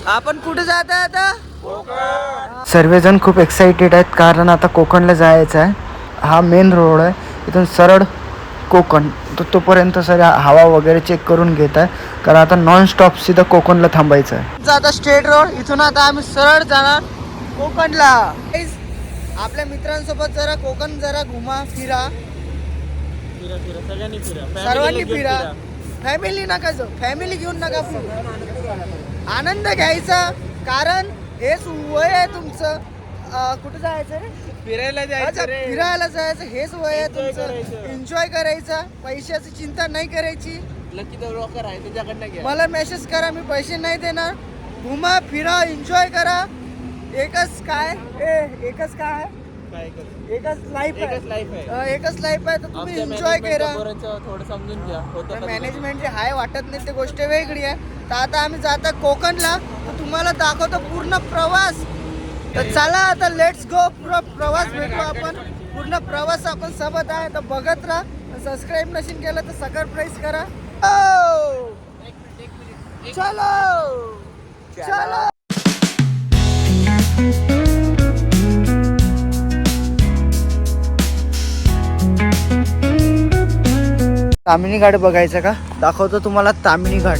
आपण कुठे जात आहे आता? सर्वजण खूप एक्साइटेड आहेत कारण आता कोकणला जायचं आहे. हा मेन रोड आहे, इथून सरळ कोकण. तोपर्यंत सर हवा वगैरे चेक करून घेत आहे कारण आता नॉन स्टॉप सीधा कोकणला थांबायचं आहे. आता स्ट्रेट रोड, इथून आता आम्ही सरळ जाणार कोकणला. आपल्या मित्रांसोबत जरा कोकण जरा घुमा फिरा, सर्वांनी फिरा. फॅमिली नका जाऊ, फॅमिली घेऊन नका फिरू. आनंद घ्यायचा कारण हेच वय आहे तुमचं. कुठे जायचं रे? फिरायला फिरायला जायचं, हेच वय आहे तुमचं. एन्जॉय करायचा, पैशाची चिंता नाही करायची. लकी ब्रोकर आहे त्याच्याकडनं घ्या. मला मेसेज करा, मी पैसे नाही देणार. घुमा फिरा, एन्जॉय करा. एकच काय एकच काय एकच लाईफ आहे, एकच लाईफ आहे, तर तुम्ही एन्जॉय करा. थोडं समजून घ्या. मॅनेजमेंट जे हाय वाटत नाही ते गोष्ट वेगळी आहे. तर आता आम्ही जाता कोकणला, तर तुम्हाला दाखवतो पूर्ण प्रवास. तर चला आता लेट्स गो. प्रवास भेटू आपण, पूर्ण प्रवास आपण सोबत आहे. तर बघत राहा. सबस्क्राईब नशीन केलं तर सबस्क्राईब करा. चलो चलो. तामिनी घाट बघायचं का? दाखवतो तुम्हाला तामिनी घाट.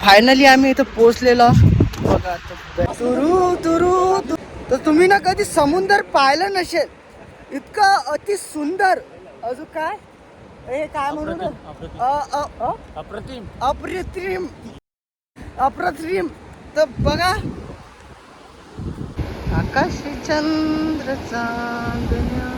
फायनली आम्ही इथं पोहोचलेलो. बघा तर तुम्ही ना कधी समुद्र पाहिलं नसेल, इतकं अति सुंदर. अजून काय हे काय म्हणून अप्रतिम अप्रतिम अप्रतिम. तर बघा आकाश चंद्र चांदण्या.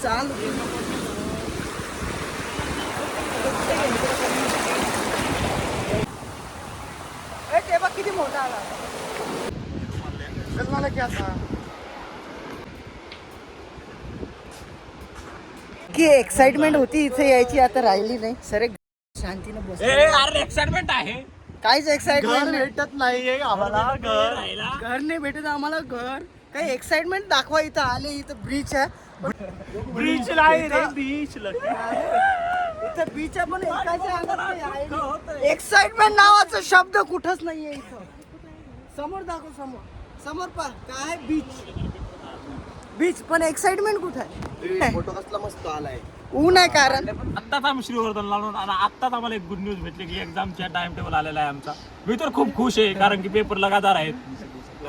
चाल ते बघ किती मोठा आला. मला की असा की एक्साइटमेंट होती इथे यायची, आता राहिली नाही. सर शांतीनं बस. एक्साइटमेंट आहे. काहीच एक्साइटमेंट भेटत नाहीये आम्हाला. घर नाही भेटत आम्हाला. घर काही एक्साइटमेंट दाखवा. इथं आले, इथं ब्रिज आहे. ब्रिज नाही रे, बीच. इथं बीच आहे पण एकाच्या अंगात एक्साइटमेंट नावाचा शब्द कुठंच नाहीये इथं. समोर दाखव, समोर समोर पहा काय बीच. बीच पण एक्साइटमेंट कुठं आहे? फोटो कसला मस्त आलाय. ऊन आहे कारण. आत्ताच आम्ही श्रीवर्धन लावून आणि आत्ताच आम्हाला एक गुड न्यूज भेटली की एक्झामच्या टाइम टेबल आलेला आहे आमचा. मी तर खूप खुश आहे कारण की पेपर लगातार आहेत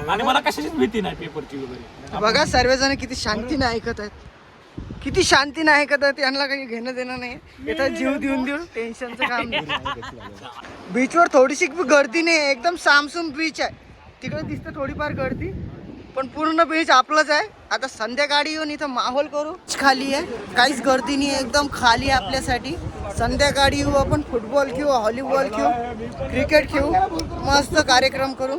आणि मला कशाचीच भीती नाही पेपरची वगैरे. बघा सर्वजण किती शांतीने ऐकत आहेत, किती शांतीने ऐकत आहेत. यांना काही घेणं देणं नाही. इथं जीव देऊन देऊन टेन्शनचं काम नाही. बीचवर थोडीशी गर्दी नाही, एकदम सामसूम बीच आहे. तिकडे दिसतं थोडीफार गर्दी, पण पूर्ण बीच आपलंच आहे. आता संध्याकाळी येऊन इथं माहोल करू. खाली आहे, काहीच गर्दी नाही, एकदम खाली आहे आपल्यासाठी. संध्याकाळी येऊ आपण, फुटबॉल खेळू, व्हॉलीबॉल खेळू, क्रिकेट खेळू, मस्त कार्यक्रम करू.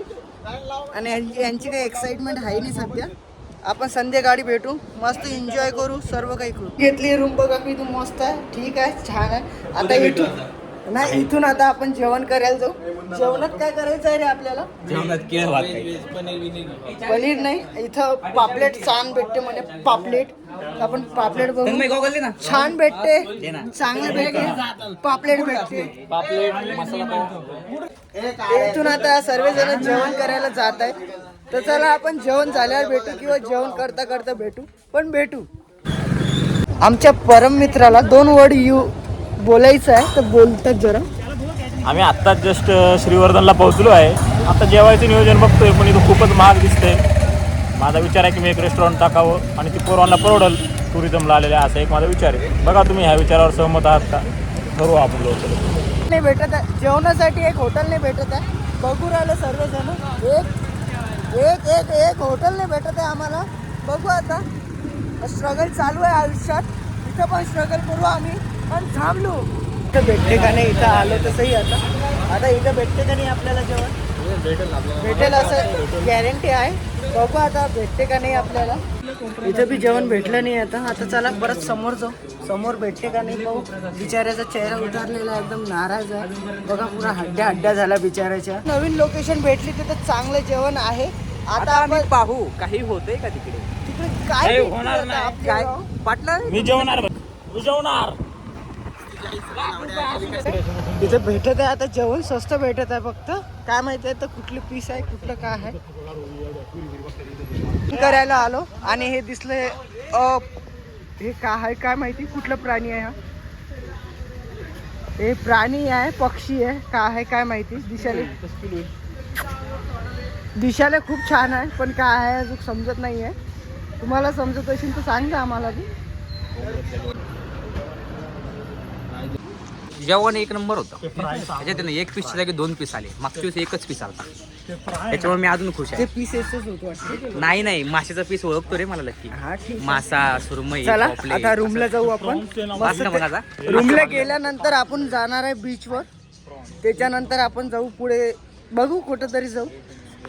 आणि यांची काही एक्साइटमेंट आहे नाही सध्या. आपण संध्याकाळी भेटू, मस्त एन्जॉय करू, सर्व काही करू. घेतली रूम बघा की तू मस्त आहे, ठीक आहे, छान आहे. आता इथून नाही, इथून आता आपण जेवण करायला जाऊ. जेवणात काय करायचं आहे रे आपल्याला? पनीर नाही, इथं पापलेट छान भेटते म्हणे. पापलेट आपण पापलेट बघू, छान भेटते, चांगले भेटते. पापलेट भेटते. इथून आता सर्वजण जेवण करायला जात आहेत. तर चला आपण जेवण झाल्यावर भेटू किंवा जेवण करता करता भेटू, पण भेटू. आमच्या परम मित्राला 2 वर्ड बोलायचं आहे, तर बोलतात जरा. आम्ही आत्ताच जस्ट श्रीवर्धनला पोहोचलो आहे. आता जेवायचं नियोजन बघतोय पण इथं खूपच महाग दिसतंय. माझा विचार आहे की मी एक रेस्टॉरंट टाकावं आणि ती पोरांना परवडल टुरिझमला आलेलं आहे, असा एक माझा विचार आहे. बघा तुम्ही ह्या विचारावर सहमत आहात का? ठरवू आपण लवकर. नाही भेटत आहे जेवणासाठी, एक हॉटेल नाही भेटत आहे. बघू राहिलं सर्वजण, एक एक एक हॉटेल नाही भेटत आहे आम्हाला. बघू आता, स्ट्रगल चालू आहे आयुष्यात. इथं पण स्ट्रगल करू आम्ही. पण थांबलो इथं भेटते का नाही, इथं आलो तसंही आता इथं भेटते का नाही आपल्याला जेवण? भेटेल असं गॅरंटी आहे. बघू आता भेटते का नाही आपल्याला. इथं बी जेवण भेटलं नाही. आता चला परत समोर जाऊ. समोर भेटते का नाही पाहू. बिचाऱ्याचा चेहरा उतारलेला एकदम नाराज आहे बघा. पुरा हड्ड्या झाला बिचाऱ्याच्या. नवीन लोकेशन भेटली तिथं चांगलं जेवण आहे. आता आपण पाहू काही होतंय का तिकडे. तिकडे काय होणार नाही. काय पार्टनर मी जेवणार. तिथे भेटत आहे आता जेवण. स्वस्त भेटत आहे फक्त. काय माहिती आहे तर कुठले पीस आहे कुठलं काय आहे करायला आलो. आणि हे दिसले हे काय आहे काय माहिती कुठलं प्राणी आहे हा. हे प्राणी आहे पक्षी आहे काय आहे काय माहिती. दिशाला खूप छान आहे पण काय आहे अजून समजत नाही आहे. तुम्हाला समजत असेल तर सांगा आम्हाला बी. जेवण एक नंबर होतं. त्याच्यात एक पीस जागी 2 पीस आले. मागच्या वेळेस एकच पीस आला. त्याच्यामुळे मी अजून खुश ते आहे. पीसेसच होत वाटतं. नाही माशाचा पीस ओळखतो रे मला नक्की. हा ठीक. मासा सुरमई चला पापलेट. आता रूमला जाऊ आपण. वास ना मग आता. रूमला गेल्यानंतर आपण जाणार आहे बीचवर. त्याच्यानंतर आपण जाऊ पुढे बघू कुठं तरी जाऊ.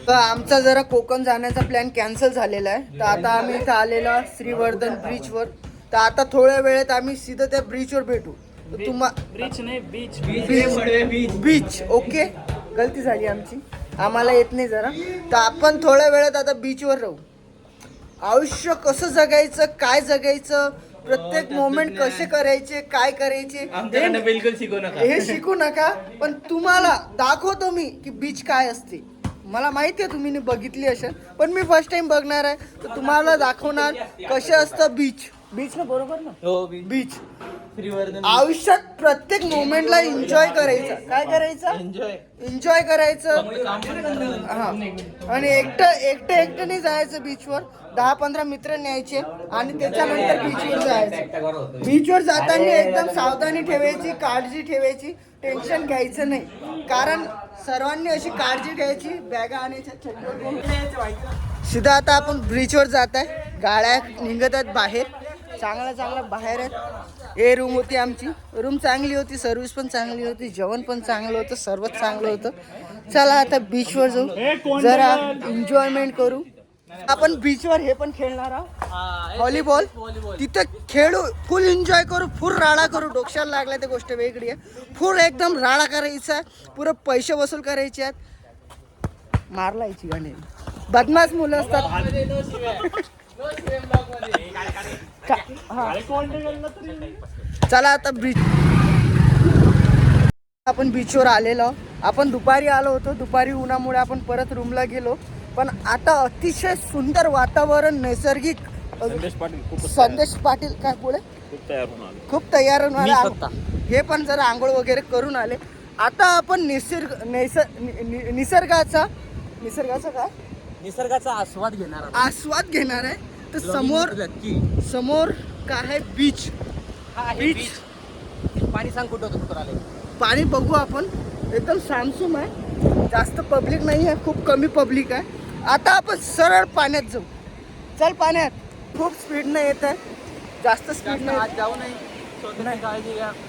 तर आमचा जरा कोकण जाण्याचा प्लॅन कॅन्सल झालेला आहे. तर आता आम्ही इथं आलेलो श्रीवर्धन ब्रिजवर. तर आता थोड्या वेळेत आम्ही सीधं त्या ब्रिजवर भेटू. Beach okay. गलती झाली आमची. आम्हाला येत नाही जरा. तर आपण थोड्या वेळात आता बीचवर राहू. आयुष्य कसं जगायचं काय जगायचं प्रत्येक मोमेंट कसे करायचे काय करायचे बिलकुल शिकवू नका. हे शिकू नका. पण तुम्हाला दाखवतो मी की बीच काय असते. मला माहिती आहे तुम्ही बघितली असेल पण मी फर्स्ट टाइम बघणार आहे. तर तुम्हाला दाखवणार कसं असतं बीच. बीच ना बरोबर ना. हो बीच. आयुष्यात प्रत्येक मोमेंटला एन्जॉय करायचं. काय करायचं एन्जॉय करायचं. हा आणि एकटं नाही जायचं बीचवर. 10-15 मित्र न्यायचे आणि त्याच्यानंतर बीचवर जायचं. बीचवर जाताना एकदम सावधानी ठेवायची काळजी ठेवायची. टेन्शन घ्यायचं नाही कारण सर्वांनी अशी काळजी घ्यायची. बॅगा आणायच्या. सीधा आता आपण ब्रिजवर जात आहे. गाड्या निघत आहेत बाहेर. चांगल्या बाहेर आहेत. हे रूम होती आमची. रूम चांगली होती. सर्व्हिस पण चांगली होती. जेवण पण चांगलं होतं. सर्वच चांगलं होतं. चला आता बीचवर जाऊ जरा एन्जॉयमेंट करू. आपण बीचवर हे पण खेळणार आहोत व्हॉलीबॉल. तिथं खेळू फुल एन्जॉय करू. फुल राडा करू. डोक्याला लागल्या ते गोष्ट वेगळी आहे. फुल एकदम राडा करायचा आहे. पुरं पैसे वसूल करायचे आहेत. मारला याची गाणी. बदमाश मुलं असतात. चला आता बीच. आपण बीचवर आलेलो. आपण दुपारी आलो होतो. दुपारी उन्हामुळे आपण परत रूमला गेलो. पण आता अतिशय सुंदर वातावरण नैसर्गिक. संदेश पाटील काय पुढे खूप तयार होऊन आले. हे पण जरा आंघोळ वगैरे करून आले. आता आपण निसर्गाचा आस्वाद घेणार आहे. तर समोर काय आहे बीच. पाणी सांग कुठं होतं. पाणी बघू आपण. एकदम सामसूम आहे. जास्त पब्लिक नाही आहे. खूप कमी पब्लिक आहे. आता आपण सरळ पाण्यात जाऊ. चल पाण्यात. खूप स्पीडनं येत आहे. जास्त स्पीड नाही. जाऊ नाही.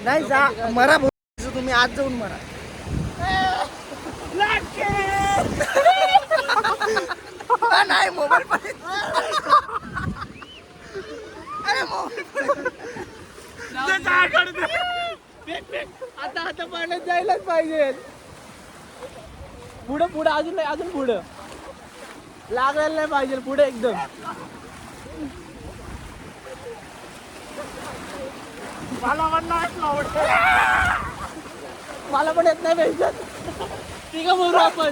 नाही जा मरा तुम्ही आज जाऊन मरा. नाही मोबाईल आता पाण्यात जायलाच पाहिजे. पुढे अजून पुढं लागायला नाही पाहिजे. पुढे एकदम मला पण येत नाही पाहिजे. ठीक आहे बोलू आपण.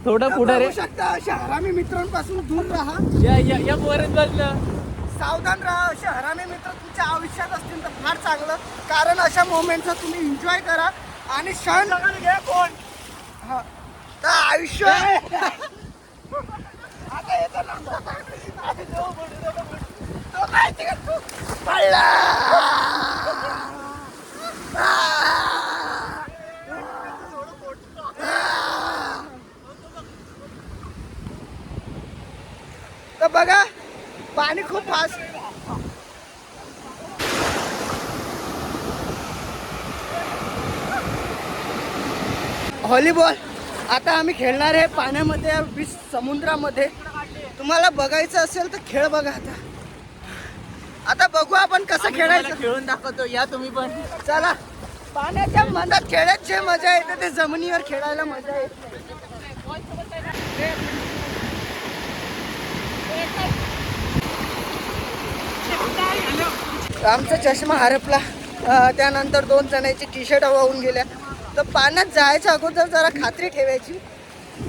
थोडं पुढे रे. शकता अशा हरामी मित्रांपासून दूर राहा. या पोरात बसलं. सावधान राहा. असे हरामी मित्र तुमच्या आयुष्यात असतील तर फार चांगलं. कारण अशा मोमेंटचा तुम्ही एन्जॉय करा आणि क्षण घ्या. कोण हा तर आयुष्य आता येतो ना. तो माहिती का तू पडला. तर बघा पाणी खूप फास्ट. व्हॉलीबॉल. आता आम्ही खेळणार आहे पाण्यामध्ये, बीच समुद्रामध्ये. तुम्हाला बघायचं असेल तर खेळ बघा. आता बघू आपण कसं खेळायचं. खेळून दाखवतो, या तुम्ही पण. चला. पाण्याच्या मधात खेळायला जे मजा येते ते जमिनीवर खेळायला मजा येते. आमचा चष्मा हरपला. त्यानंतर 2 जणांची टी शर्ट वाहून गेल्या. तर पाण्यात जायच्या अगोदर जरा खात्री ठेवायची.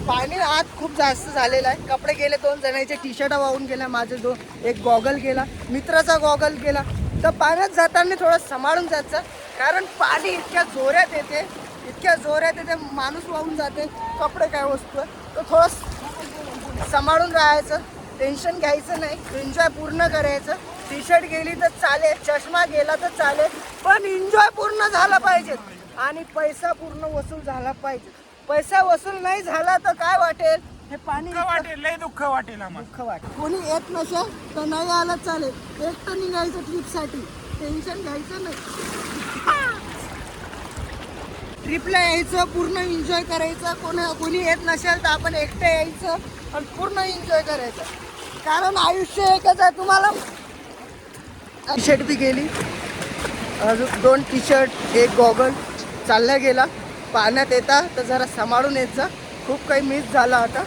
पाणी आत खूप जास्त झालेलं आहे. कपडे गेले, 2 जणांचे टी शर्ट वाहून गेल्या, माझे एक गॉगल गेला, मित्राचा गॉगल गेला. तर पाण्यात जाताना थोडं सांभाळून जायचं, कारण पाणी इतक्या जोरात येते माणूस वाहून जाते. कपडे काय वस्तू आहे, तर थोडं सांभाळून राहायचं. टेन्शन घ्यायचं नाही, एन्जॉय पूर्ण करायचं. टी शर्ट गेली तर चालेल, चष्मा गेला तर चालेल, पण एन्जॉय पूर्ण झाला पाहिजे आणि पैसा पूर्ण वसूल झाला पाहिजे. पैसा वसूल नाही झाला तर काय वाटेल, हे पाणी लय दुःख वाटेल दुःख वाटेल. कोणी येत नसेल तर नाही आलं चालेल, एकटं निघायचं ट्रिपसाठी, टेन्शन घ्यायचं नाही. ट्रिपला यायचं, पूर्ण एन्जॉय करायचं. कोणी येत नसेल तर आपण एकटं यायचं आणि पूर्ण एन्जॉय करायचं, कारण आयुष्य एकच आहे. तुम्हाला टी शर्ट बी गेली, अजून 2 टी शर्ट, 1 गॉगल चालला गेला. पाण्यात येता तर जरा सांभाळून येत जा. खूप काही मिस झालं. आता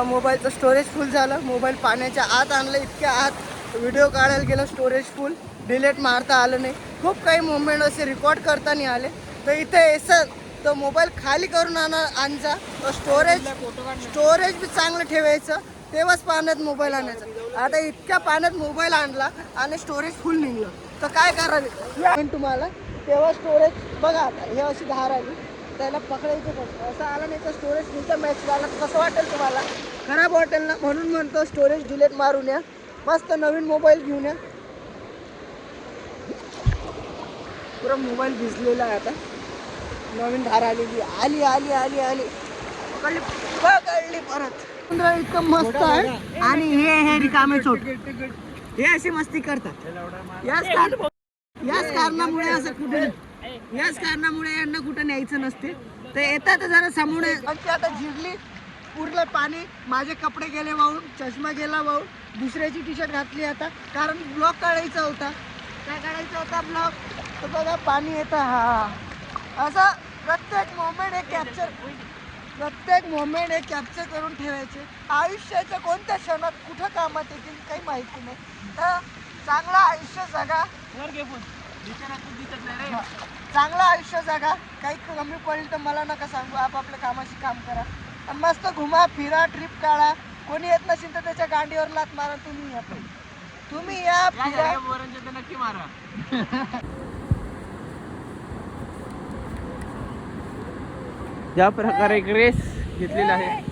मोबाईलचं स्टोरेज फुल झालं. मोबाईल पाण्याच्या आत आणलं, इतक्या आत व्हिडिओ काढायला गेलं, स्टोरेज फुल, डिलीट मारता आलं नाही. खूप काही मोमेंट असे रेकॉर्ड करता नाही आले. तर इथे यायचं तर मोबाईल खाली करून आणजा. स्टोरेज बी चांगलं ठेवायचं, तेव्हाच पाण्यात मोबाईल आणायचा. आता इतक्या पाण्यात मोबाईल आणला आणि स्टोरेज फुल निघलं तर काय करावे तुम्हाला. तेव्हा स्टोरेज बघा, आता हे अशी धार आली, त्याला पकडायचं कसं, असं आलं नाही तर स्टोरेज तुमचं मॅच झाला कसं वाटेल तुम्हाला, खराब वाटेल ना. म्हणून म्हणतो स्टोरेज डिलीट मारून या, मस्त नवीन मोबाईल घेऊन या. पुरा मोबाईल भिजलेला आहे. आता नवीन धार आलेली, आली आली आली आली पकडली परत. इतकं मस्त आहे आणि हे रिकामे चोट, हे अशी मस्ती करतात. याच कारणामुळे यांना कुठं न्यायचं नसते. तर येतात जरा समोर. आता जिरली पूर्ण पाणी, माझे कपडे गेले वाहून, चष्मा गेला वाहून, दुसऱ्याची टी शर्ट घातली आता, कारण ब्लॉग काढायचा होता. काय काढायचा होता ब्लॉग, तर बघा पाणी येतं. हा असं प्रत्येक मोमेंट हे कॅप्चर करून ठेवायचे. आयुष्याच्या कोणत्या क्षणात कुठं कामात येतील काही माहिती नाही. तर चांगलं आयुष्य जगा, चांगलं आयुष्य जगा. काही कमी पडेल तर मला नका सांगू, आपापल्या कामाशी काम करा आणि मस्त घुमा फिरा, ट्रिप काढा. कोणी येत नसेल तर त्याच्या गांडीवर लात मारा. तुम्ही या फिरा, नक्की मारा. ज्या प्रकारे एक रेस घेतलेला आहे,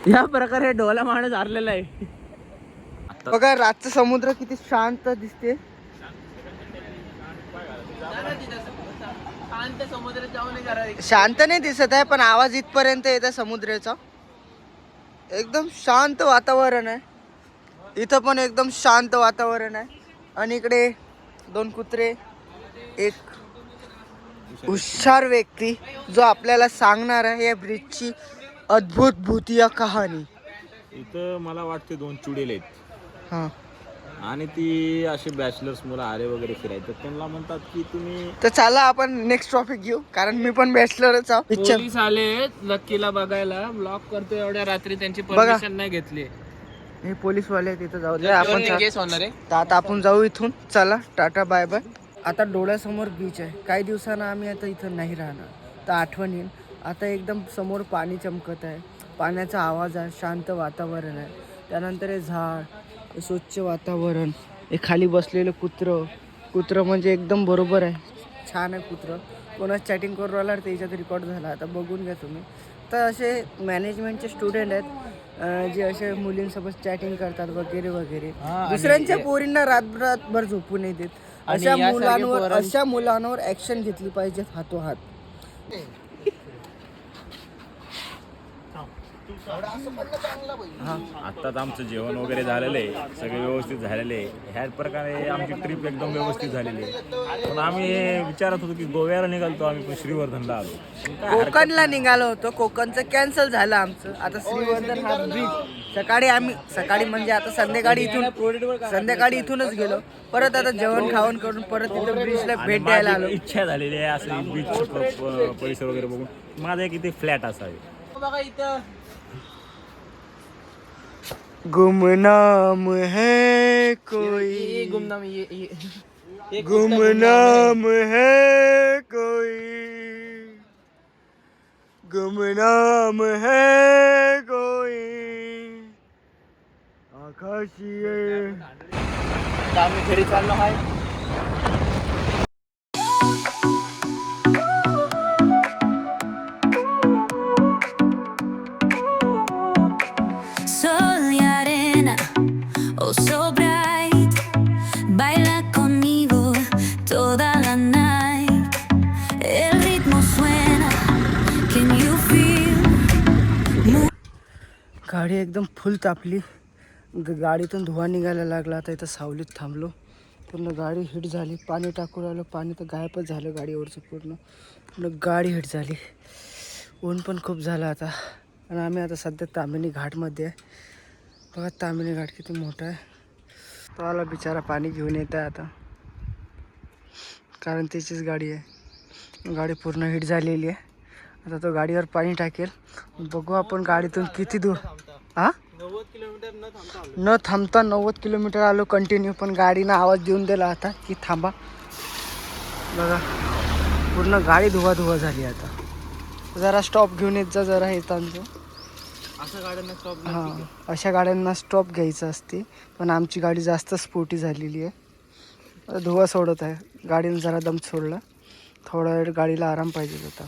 या प्रकारे डोला माणूस हारलेला आहे. बघा रातचं समुद्र किती शांत दिसते. शांत नाही दिसत आहे, पण आवाज इथपर्यंत येतो समुद्राचा. एकदम शांत वातावरण आहे इथं, पण एकदम शांत वातावरण आहे. आणि इकडे 2 कुत्रे, एक हुशार व्यक्ती जो आपल्याला सांगणार आहे या ब्रिजची अद्भुत भूतिया कहाणी. इथं मला वाटते 2 चुडेल आहेत. हां, आणि ती असे बॅचलर्स मुलं आरे वगैरे फिरायचं, त्यांना म्हणतात की तुम्ही. तर चला आपण नेक्स्ट टॉपिक घेऊ, कारण मी पण बॅचलरच आहो. पोलीस आले लक्कीला बघायला, ब्लॉक करतो एवढ्या रात्री, त्यांची परमिशन नाही घेतली. हे पोलीसवाले तिथं जाऊ दे, आपण केस होणार आहे. तर आता आपण जाऊ इथून. चला, टाटा बाय बाय. आता डोळ्यासमोर बीच आहे. काही दिवसानं आम्ही आता इथं नाही राहणार, तर आठवण येईल. आता एकदम समोर पाणी चमकत आहे, पाण्याचा आवाज आहे, शांत वातावरण आहे. त्यानंतर हे झाड, हे स्वच्छ वातावरण, हे खाली बसलेलं कुत्रं म्हणजे एकदम बरोबर आहे, छान आहे कुत्रं. कोणाच चॅटिंग करून राहिला तर त्याच्यात रेकॉर्ड झाला, आता बघून घ्या तुम्ही. तर असे मॅनेजमेंटचे स्टुडंट आहेत जे असे मुलींसोबत चॅटिंग करतात वगैरे वगैरे. दुसऱ्यांच्या पोरींना रातभर झोपू नाही देत. अशा मुलांवर ॲक्शन घेतली पाहिजे हातोहात. आत्ताच आमचं जेवण वगैरे झालेलं आहे, सगळे व्यवस्थित झालेले आहे. ह्या प्रकारे आमची ट्रिप एकदम व्यवस्थित झालेली आहे. पण आम्ही विचारत होतो की गोव्याला निघालतो आम्ही, पण श्रीवर्धनला आलो. पण काय हरकत कोकणला निघालो होतो, कोकणचं कॅन्सल झालं आमचं. आता श्रीवर्धन हा ब्रिज सकाळी म्हणजे आता संध्याकाळी इथूनच गेलो. परत आता जेवण खावण करून परत तिथं ब्रिजला आणि भेट द्यायला माझी आलो. इच्छा झालेली आहे असं बीच परिसर वगैरे बघून माझा एक इथे फ्लॅट असावे. बघा इथं गुमनाम है कोई, गुमनाम ये गुमनाम है कोई, गुमनाम है कोई आकाशीय. आम्ही घरी चाललो आहे. Sol y arena, oh so bright, baila conmigo toda la night. El ritmo suena, can you feel? गाडी एकदम फुल तापली. गाडीतून धुवा निघायला लागला. आता इथं सावलीत थांबलो. पूर्ण गाडी हिट झाली. पाणी टाकून आलो, पाणी तर गायबच झालं गाडीवरचं. पूर्ण गाडी हिट झाली. ऊन पण खूप झालं आता. आणि आम्ही आता सध्या तामिनी घाटमध्ये आहे. बघा तामिनी घाट किती मोठा आहे. तो आला बिचारा पाणी घेऊन येत आहे आता, कारण त्याचीच गाडी आहे. गाडी पूर्ण हिट झालेली आहे. आता तो गाडीवर पाणी टाकेल. बघू आपण गाडीतून किती दूर. 90 किलोमीटर न थांबता 90 किलोमीटर आलो कंटिन्यू. पण गाडीनं आवाज देऊन दिला आता की थांबा. बघा पूर्ण गाडी धुवा झाली. आता जरा स्टॉप घेऊन येत जा जरा येताना. असं गाड्यांना स्टॉप. हां, अशा गाड्यांना स्टॉप घ्यायचं असते. पण आमची गाडी जास्त स्पोर्टी झालेली आहे. आता धुवा सोडत आहे. गाडीनं जरा दम सोडला. थोडा वेळ गाडीला आराम पाहिजे होता.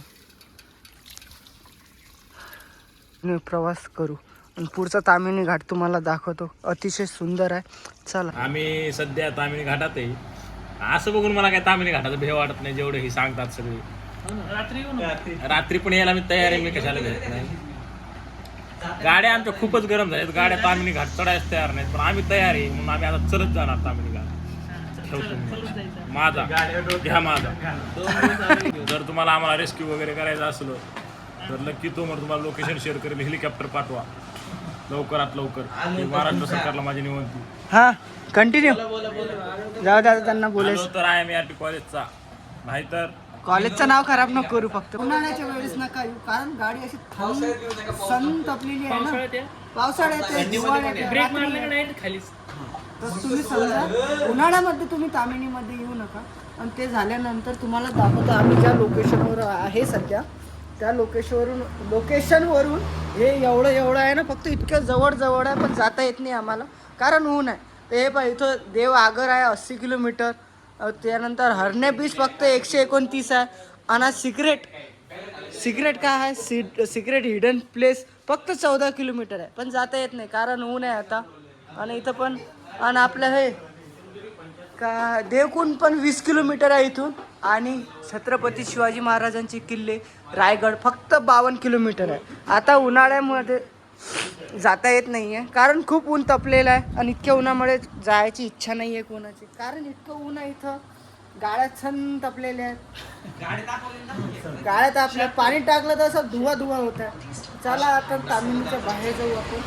प्रवास करू आणि पुढचा तामिनी घाट तुम्हाला दाखवतो. अतिशय सुंदर आहे. चला. आम्ही सध्या तामिनी घाटात आहे. असं बघून मला काय तामिनी घाटाचं भेव वाटत नाही, जेवढे ही सांगतात सगळे. रात्री पण यायला मी तयार आहे. मी कशाला भेटत नाही. गाड्या आमच्या खूपच गरम झाल्यात. गाड्या तामिनी घाट चढायच तयार नाहीत, पण आम्ही तयार आहे. म्हणून आम्ही आता चलत जाणार तामिनी घाट. ठेवतो मी माझा, घ्या माझा. जर तुम्हाला आम्हाला रेस्क्यू वगैरे करायचं असलं तर नक्की तुम्हाला लोकेशन शेअर करेल. हेलिकॉप्टर पाठवा लवकरात लवकर. महाराष्ट्र सरकारला माझी विनंती. हां, कंटिन्यू जाऊ द्या. त्यांना बोलायचं तर आहे मी आरटी कॉलेजचा, नाहीतर कॉलेजचं नाव खराब नको करू. फक्त उन्हाळ्याच्या वेळेस नका येऊ, कारण गाडी अशी सन तपलेली आहे ना. पावसाळ्यात खालीच. तर तुम्ही समजा उन्हाळ्यामध्ये तुम्ही तामिनीमध्ये येऊ नका. आणि ते झाल्यानंतर तुम्हाला दाखवतो आम्ही ज्या लोकेशनवर आहे सध्या, त्या लोकेशनवरून हे एवढं आहे ना. फक्त इतकं जवळ आहे, पण जाता येत नाही आम्हाला कारण ऊन आहे. तर हे पहा इथं देव आगर आहे 80 किलोमीटर. त्यानंतर हरणे बीच फक्त 129 आहे. आणि सिक्रेट काय आहे, सिक्रेट हिडन प्लेस फक्त 14 किलोमीटर आहे. पण जाता येत नाही कारण ऊन आहे आता. आणि इथं पण आणि आपलं हे का देवकुंड पण 20 किलोमीटर आहे इथून. आणि छत्रपती शिवाजी महाराजांचे किल्ले रायगड फक्त 52 किलोमीटर आहे. आता उन्हाळ्यामध्ये जाता येत नाही आहे कारण खूप ऊन तपलेलं आहे. आणि इतक्या उन्हामुळे जायची इच्छा नाही आहे कोणाची, कारण इतकं ऊन आहे इथं. गाड्या छन तपलेल्या आहेत. गाड्यात आपल्या पाणी टाकलं तर असं धुवा होत आहे. चला आता तामिनीच्या बाहेर जाऊ आपण.